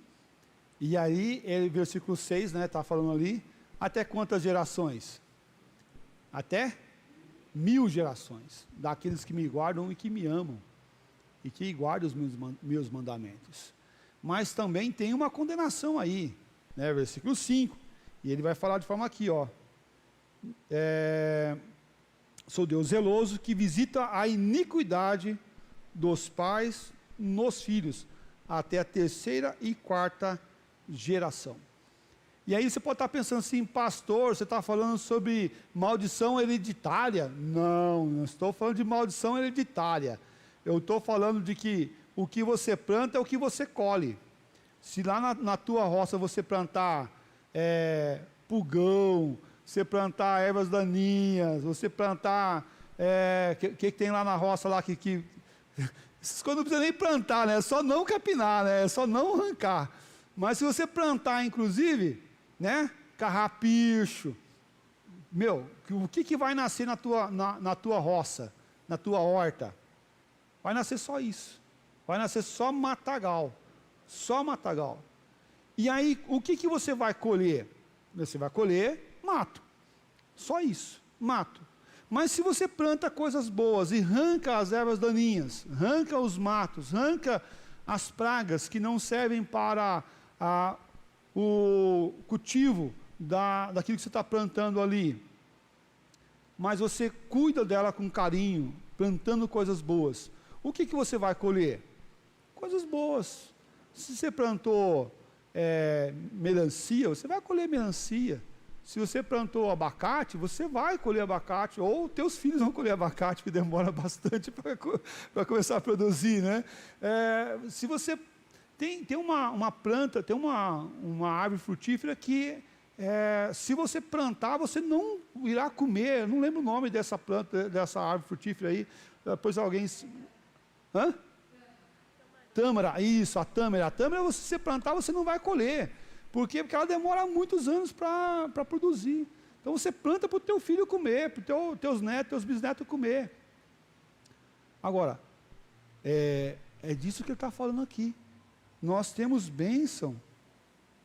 e aí, versículo 6, né, está falando ali, até quantas gerações? Até 1000 gerações, daqueles que me guardam e que me amam, e que guardam os meus mandamentos. Mas também tem uma condenação aí, né, versículo 5, e ele vai falar de forma aqui, ó, sou Deus zeloso, que visita a iniquidade dos pais nos filhos, até a 3ª e 4ª geração. E aí você pode estar pensando assim, pastor, você está falando sobre maldição hereditária? Não estou falando de maldição hereditária. Eu estou falando de que o que você planta é o que você colhe. Se lá na tua roça você plantar pulgão, você plantar ervas daninhas, você plantar, que tem lá na roça lá que essas coisas não precisa nem plantar, né? É só não capinar, né? É só não arrancar. Mas se você plantar, inclusive, né? Carrapicho, o que vai nascer na tua roça, na tua horta? Vai nascer só isso. Vai nascer só matagal. Só matagal. E aí, o que você vai colher? Você vai colher mato. Só isso, mato. Mas se você planta coisas boas e arranca as ervas daninhas, arranca os matos, arranca as pragas que não servem para o cultivo daquilo que você está plantando ali, mas você cuida dela com carinho, plantando coisas boas, o que você vai colher? Coisas boas. Se você plantou melancia, você vai colher melancia. Se você plantou abacate, você vai colher abacate, ou teus filhos vão colher abacate, que demora bastante para começar a produzir, né? Se você tem uma planta, tem uma árvore frutífera que, se você plantar, você não irá comer. Eu não lembro o nome dessa planta, dessa árvore frutífera aí. Depois alguém... Hã? Tâmara, isso, a tâmara. A tâmara, se você plantar, você não vai colher. Por quê? Porque ela demora muitos anos para produzir. Então você planta para o teu filho comer, para os teus netos, teus bisnetos comer. Agora, é disso que ele está falando aqui. Nós temos bênção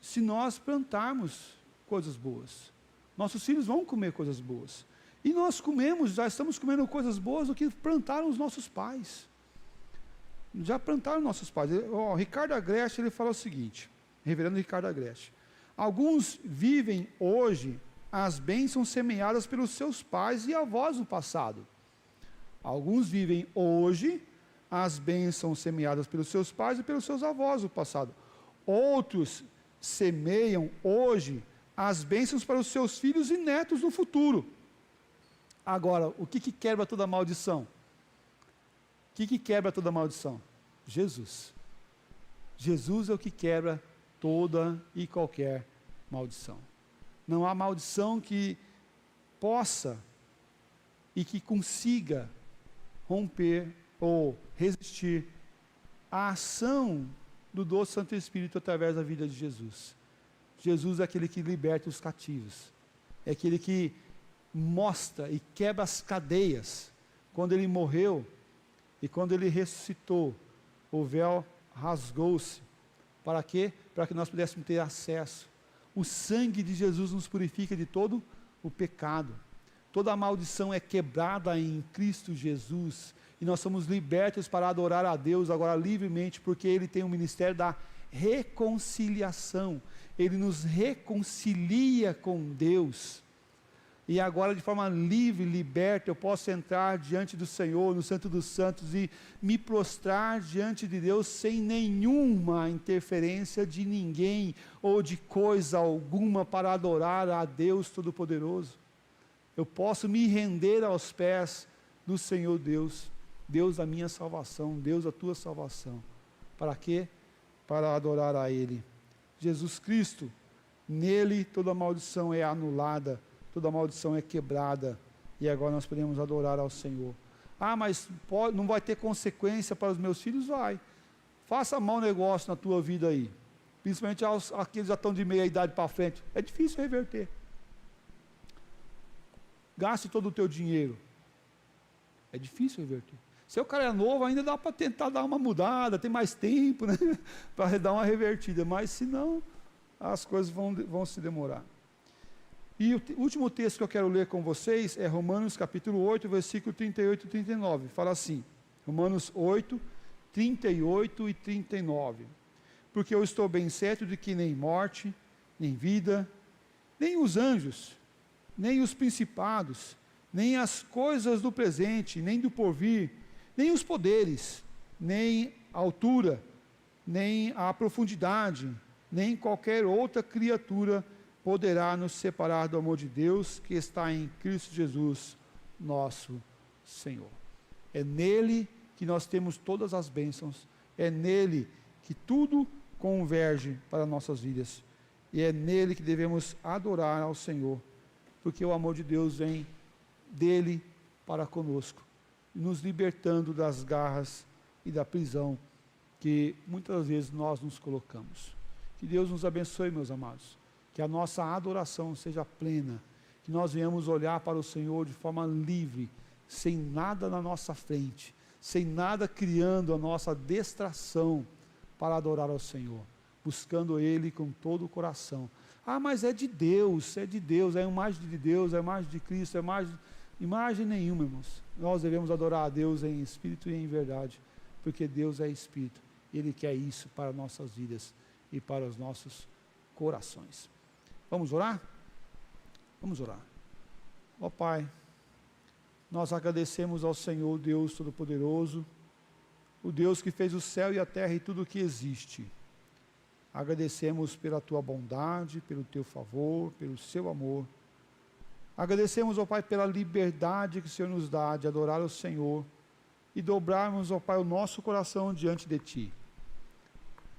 se nós plantarmos coisas boas. Nossos filhos vão comer coisas boas. E nós já estamos comendo coisas boas do que plantaram os nossos pais. Já plantaram nossos pais. Ricardo Agreste, ele fala o seguinte, reverendo Ricardo Agreste: alguns vivem hoje as bênçãos semeadas pelos seus pais e avós no passado. Alguns vivem hoje as bênçãos semeadas pelos seus pais e pelos seus avós no passado. Outros semeiam hoje as bênçãos para os seus filhos e netos no futuro. Agora, o que quebra toda maldição? O que quebra toda maldição? Jesus. Jesus é o que quebra toda e qualquer maldição. Não há maldição que possa e que consiga romper ou resistir à ação do doce Santo Espírito através da vida de Jesus. Jesus é aquele que liberta os cativos, é aquele que mostra e quebra as cadeias. Quando ele morreu e quando ele ressuscitou, o véu rasgou-se. Para quê? Para que nós pudéssemos ter acesso. O sangue de Jesus nos purifica de todo o pecado. Toda a maldição é quebrada em Cristo Jesus. E nós somos libertos para adorar a Deus agora livremente, porque Ele tem o ministério da reconciliação. Ele nos reconcilia com Deus. E agora, de forma livre, liberta, eu posso entrar diante do Senhor, no Santo dos Santos, e me prostrar diante de Deus sem nenhuma interferência de ninguém ou de coisa alguma para adorar a Deus Todo-Poderoso. Eu posso me render aos pés do Senhor Deus, Deus da minha salvação, Deus da tua salvação. Para quê? Para adorar a Ele. Jesus Cristo, nele toda maldição é anulada, toda maldição é quebrada, e agora nós podemos adorar ao Senhor. Ah, mas não vai ter consequência para os meus filhos? Vai. Faça mau negócio na tua vida aí, principalmente aqueles que já estão de meia idade para frente. É difícil reverter. Gaste todo o teu dinheiro. É difícil reverter. Se o cara é novo, ainda dá para tentar dar uma mudada, tem mais tempo, né? Para dar uma revertida, mas senão as coisas vão se demorar. E o último texto que eu quero ler com vocês é Romanos capítulo 8, versículo 38 e 39. Fala assim, Romanos 8, 38 e 39. Porque eu estou bem certo de que nem morte, nem vida, nem os anjos, nem os principados, nem as coisas do presente, nem do porvir, nem os poderes, nem a altura, nem a profundidade, nem qualquer outra criatura poderá nos separar do amor de Deus que está em Cristo Jesus, nosso Senhor. É nele que nós temos todas as bênçãos, é nele que tudo converge para nossas vidas, e é nele que devemos adorar ao Senhor, porque o amor de Deus vem dele para conosco, nos libertando das garras e da prisão que muitas vezes nós nos colocamos. Que Deus nos abençoe, meus amados, que a nossa adoração seja plena, que nós venhamos olhar para o Senhor de forma livre, sem nada na nossa frente, sem nada criando a nossa distração para adorar ao Senhor, buscando Ele com todo o coração. Ah, mas é de Deus, é a imagem de Deus, é a imagem de Cristo, é imagem nenhuma, irmãos. Nós devemos adorar a Deus em espírito e em verdade, porque Deus é espírito, Ele quer isso para nossas vidas e para os nossos corações. Vamos orar? Vamos orar. Ó Pai, nós agradecemos ao Senhor, Deus Todo-Poderoso, o Deus que fez o céu e a terra e tudo o que existe. Agradecemos pela Tua bondade, pelo Teu favor, pelo Seu amor. Agradecemos, ó Pai, pela liberdade que o Senhor nos dá de adorar o Senhor e dobrarmos, ó Pai, o nosso coração diante de Ti.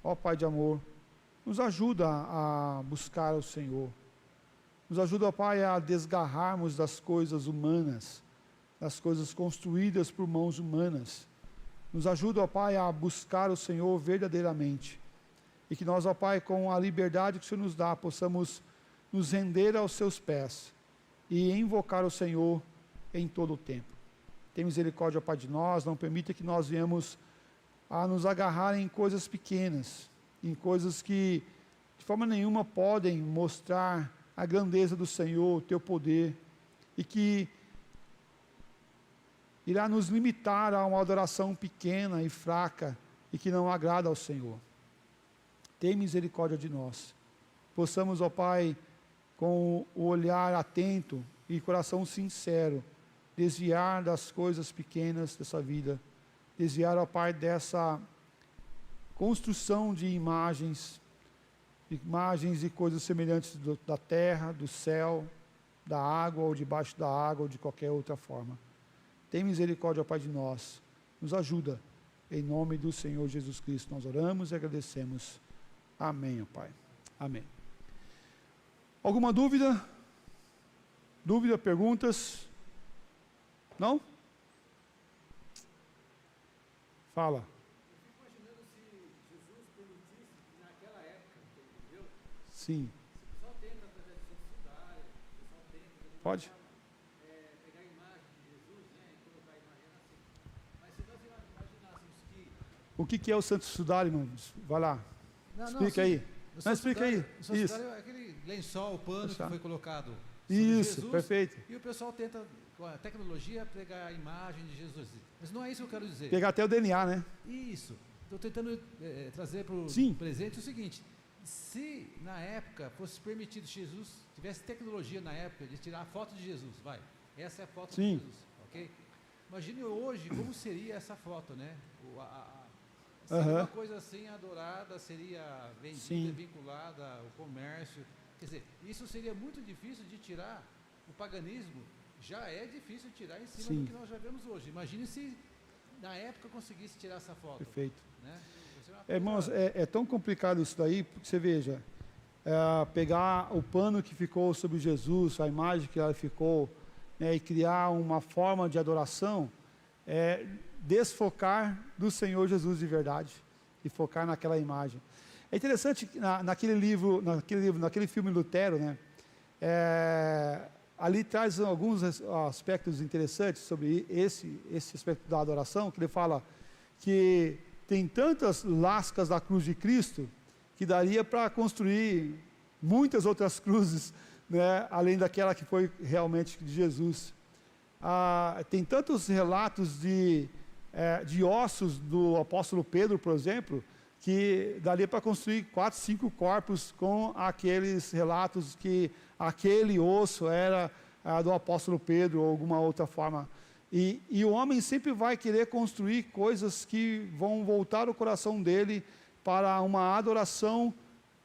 Ó Pai de amor, nos ajuda a buscar o Senhor. Nos ajuda, ó Pai, a desgarrarmos das coisas humanas, das coisas construídas por mãos humanas. Nos ajuda, ó Pai, a buscar o Senhor verdadeiramente. E que nós, ó Pai, com a liberdade que o Senhor nos dá, possamos nos render aos Seus pés e invocar o Senhor em todo o tempo. Tem misericórdia, ó Pai, de nós, não permita que nós venhamos a nos agarrar em coisas pequenas, em coisas que de forma nenhuma podem mostrar a grandeza do Senhor, o Teu poder, e que irá nos limitar a uma adoração pequena e fraca e que não agrada ao Senhor. Tem misericórdia de nós. Possamos, ó Pai, com o olhar atento e coração sincero, desviar das coisas pequenas dessa vida, desviar, ó Pai, dessa construção de imagens e coisas semelhantes da terra, do céu, da água ou debaixo da água ou de qualquer outra forma. Tem misericórdia, ó Pai, de nós. Nos ajuda. Em nome do Senhor Jesus Cristo nós oramos e agradecemos. Amém, ó Pai. Amém. Alguma dúvida? Dúvida, perguntas? Não? Fala. Eu fico imaginando se Jesus permitiu Sim. O pessoal tenta, através do santo sudário, o pessoal tenta, de alguma Pode? forma, pegar a imagem de Jesus, né, e colocar a imagem assim. Mas se nós imaginássemos que... O que é o Santo Sudário, irmão? Vai lá. Não, Explica sim. aí. O Não, santo explica aí. sudário- O santo Isso. sudário é aquele lençol, o pano que Tá. foi colocado sobre Isso, Jesus, perfeito. e o pessoal tenta, com a tecnologia, pegar a imagem de Jesus. Mas não é isso que eu quero dizer. Pegar até o DNA, né? Isso. Estou tentando trazer para o Sim. presente o seguinte: se na época fosse permitido Jesus, tivesse tecnologia na época de tirar a foto de Jesus, vai, essa é a foto Sim. de Jesus, ok? Imagine hoje como seria essa foto, né? Seria Aham. uma coisa assim adorada, seria vendida, Sim. vinculada ao comércio. Quer dizer, isso seria muito difícil de tirar. O paganismo já é difícil de tirar em cima Sim. do que nós já vemos hoje. Imagine se na época conseguisse tirar essa foto. Perfeito. Né? Isso é uma Irmãos, coisa- é tão complicado isso daí, porque você veja, pegar o pano que ficou sobre Jesus, a imagem que ela ficou, né, e criar uma forma de adoração, desfocar do Senhor Jesus de verdade e focar naquela imagem. É interessante que naquele filme Lutero, né, ali traz alguns aspectos interessantes sobre esse aspecto da adoração, que ele fala que tem tantas lascas da cruz de Cristo que daria para construir muitas outras cruzes, né, além daquela que foi realmente de Jesus. Tem tantos relatos de ossos do apóstolo Pedro, por exemplo, que daria para construir 4, 5 corpos com aqueles relatos que aquele osso era do apóstolo Pedro ou alguma outra forma. E o homem sempre vai querer construir coisas que vão voltar o coração dele para uma adoração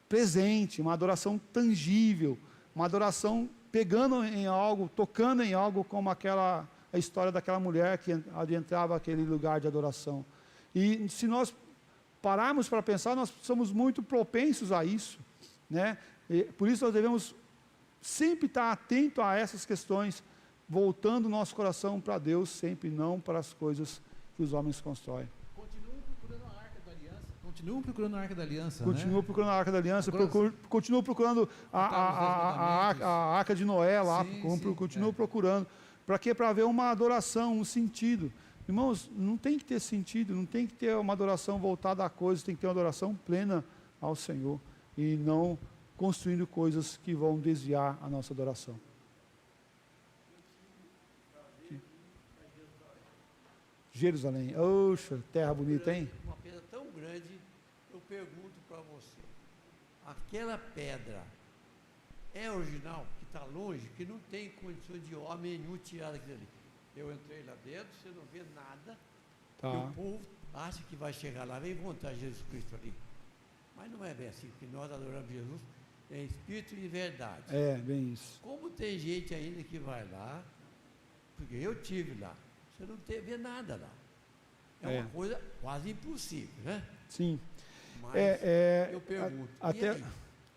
presente, uma adoração tangível, uma adoração pegando em algo, tocando em algo, como a história daquela mulher que adentrava aquele lugar de adoração. E se nós pararmos para pensar, nós somos muito propensos a isso, né? E por isso nós devemos sempre estar atento a essas questões, voltando o nosso coração para Deus, sempre, não para as coisas que os homens constroem. Continuam procurando a Arca da Aliança. Continuam procurando a Arca da Aliança, Continuo né? procurando a Arca da Aliança, Agora- continuo procurando a Arca de Noé lá, Sim, continuo é. procurando. Para quê? Para haver uma adoração, um sentido. Irmãos, não tem que ter sentido, não tem que ter uma adoração voltada a coisas, tem que ter uma adoração plena ao Senhor e não construindo coisas que vão desviar a nossa adoração. Jerusalém, oxa, terra bonita, hein? Uma pedra tão grande, eu pergunto para você, aquela pedra é original, que está longe, que não tem condições de homem nenhum tirar aquilo ali. Eu entrei lá dentro, você não vê nada, e Tá. o povo acha que vai chegar lá, vem encontrar Jesus Cristo ali. Mas não é bem assim, porque nós adoramos Jesus em espírito e verdade. É, bem isso. Como tem gente ainda que vai lá, porque eu tive lá, você não vê nada lá. É É. uma coisa quase impossível, né? Sim. Mas eu pergunto, e Até, aí?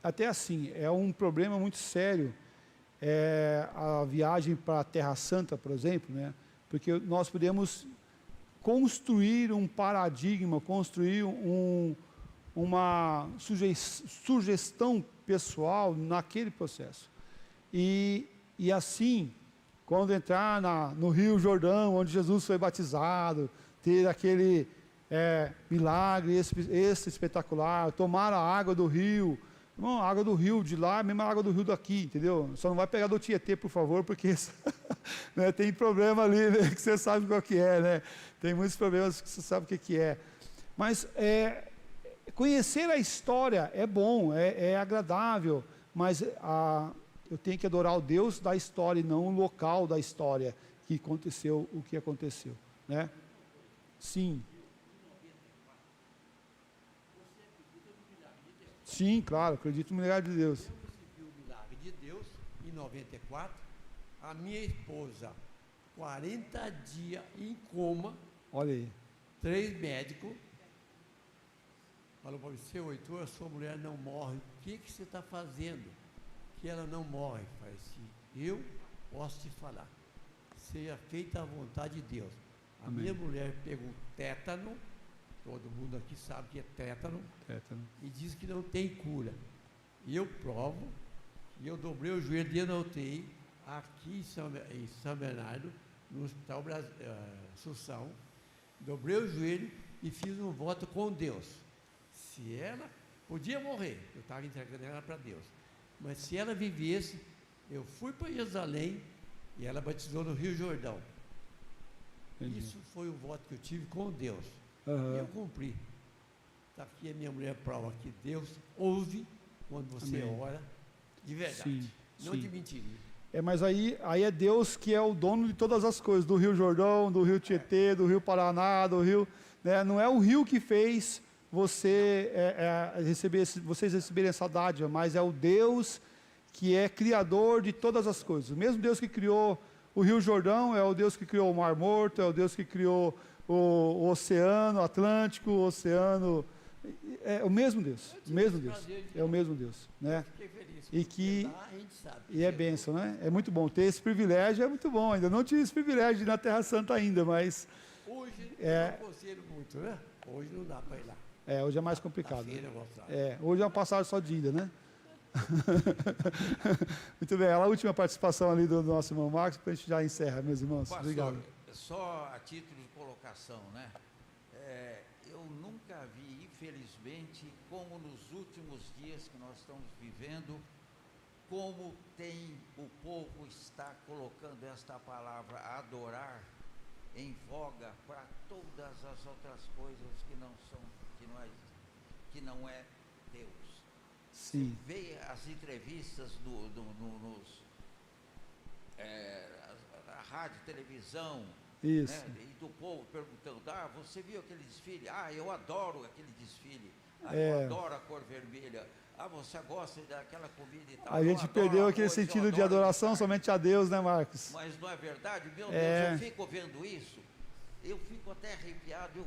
até assim, é um problema muito sério a viagem para a Terra Santa, por exemplo, né? Porque nós podemos construir um paradigma, construir uma sugestão pessoal naquele processo. E assim, quando entrar no Rio Jordão, onde Jesus foi batizado, ter aquele milagre esse espetacular, tomar a água do rio, irmão, a água do rio de lá é a mesma água do rio daqui, entendeu? Só não vai pegar do Tietê, por favor, porque né, tem problema ali, né, que você sabe qual que é, né? Tem muitos problemas que você sabe o que é. Mas conhecer a história é bom, é agradável, mas eu tenho que adorar o Deus da história e não o local da história que aconteceu, o que aconteceu, né? Sim. Sim, claro, acredito no milagre de Deus. Eu recebi o milagre de Deus em 94, a minha esposa, 40 dias em coma, Olha aí. 3 médicos, falou para mim, seu Heitor, a sua mulher não morre, o que você está fazendo? Que ela não morre. Eu falei assim, eu posso te falar, seja feita a vontade de Deus. A Amém. minha mulher pegou tétano, todo mundo aqui sabe que é tétano, Tétano. e diz que não tem cura. E eu provo, e eu dobrei o joelho dentro da UTI, aqui em São Bernardo, no Hospital Assunção, dobrei o joelho e fiz um voto com Deus. Se ela podia morrer, eu estava entregando ela para Deus, mas se ela vivesse, eu fui para Jerusalém e ela batizou no Rio Jordão. Entendi. Isso foi o voto que eu tive com Deus. Aham. E eu cumpri. Está aqui a minha mulher prova que Deus ouve quando você Amém. ora de verdade, Sim, não sim. de mentirinha. Mas aí é Deus que é o dono de todas as coisas, do Rio Jordão, do Rio Tietê, do Rio Paraná, do Rio... Né? Não é o rio que fez vocês receberem essa dádiva, mas é o Deus que é criador de todas as coisas. O mesmo Deus que criou o Rio Jordão é o Deus que criou o Mar Morto, é o Deus que criou o Oceano Atlântico, o Oceano... É o mesmo Deus, o mesmo Deus, é o mesmo Deus, né? Fiquei feliz. E que... Lá a gente sabe. E é bênção, né? É muito bom. Ter esse privilégio é muito bom. Ainda não tive esse privilégio de ir na Terra Santa ainda, mas Hoje É. eu não aconselho muito, né? Hoje não dá para ir lá. hoje é mais complicado. Na Né? feira eu gostava. Hoje é uma passagem só de ida, né? Muito bem, a última participação ali do nosso irmão Marcos, depois a gente já encerra, meus irmãos. Pastor, Obrigado. só a título de colocação, né? Eu nunca vi, infelizmente, como nos últimos dias que nós estamos vivendo, como o povo está colocando esta palavra adorar em voga para todas as outras coisas que não é Deus. Sim. Vê as entrevistas na rádio, televisão, Isso. né, e do povo perguntando, você viu aquele desfile? Eu adoro aquele desfile. Eu adoro a cor vermelha. Você gosta daquela comida e tal. A gente perdeu aquele sentido de adoração somente a Deus, né, Marcos? Mas não é verdade? Meu Deus, eu fico vendo isso, eu fico até arrepiado,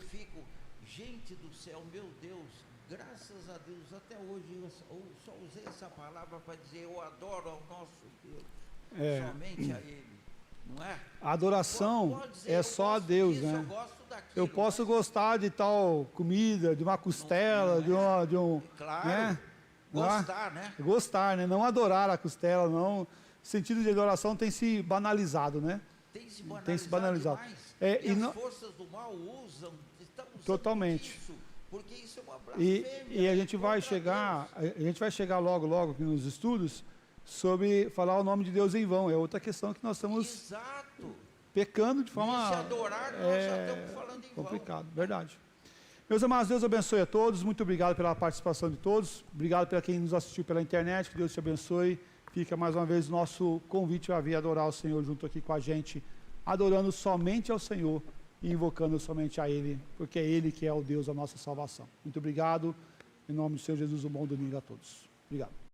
gente do céu, meu Deus, graças a Deus, até hoje eu só usei essa palavra para dizer, eu adoro ao nosso Deus, somente a Ele, não é? A adoração Pode dizer, é eu só a gosto Deus, disso, né? Eu gosto daquilo, Eu posso mas gostar de tal comida, de uma costela, de um... claro, né? gostar, né? Gostar, né? Não adorar a costela, não. O sentido de adoração tem se banalizado, né? Tem se banalizado demais. E as forças do mal estão usando Totalmente. isso, porque isso é uma blasfêmia. E a gente vai chegar logo aqui nos estudos sobre falar o nome de Deus em vão. É outra questão que nós estamos Exato. pecando de forma... E se adorar, nós já estamos falando em vão. Complicado, verdade. Meus amados, Deus abençoe a todos. Muito obrigado pela participação de todos. Obrigado para quem nos assistiu pela internet. Que Deus te abençoe. Fica mais uma vez o nosso convite a vir adorar o Senhor junto aqui com a gente, adorando somente ao Senhor e invocando somente a Ele, porque é Ele que é o Deus da nossa salvação. Muito obrigado. Em nome do Senhor Jesus, um bom domingo a todos. Obrigado.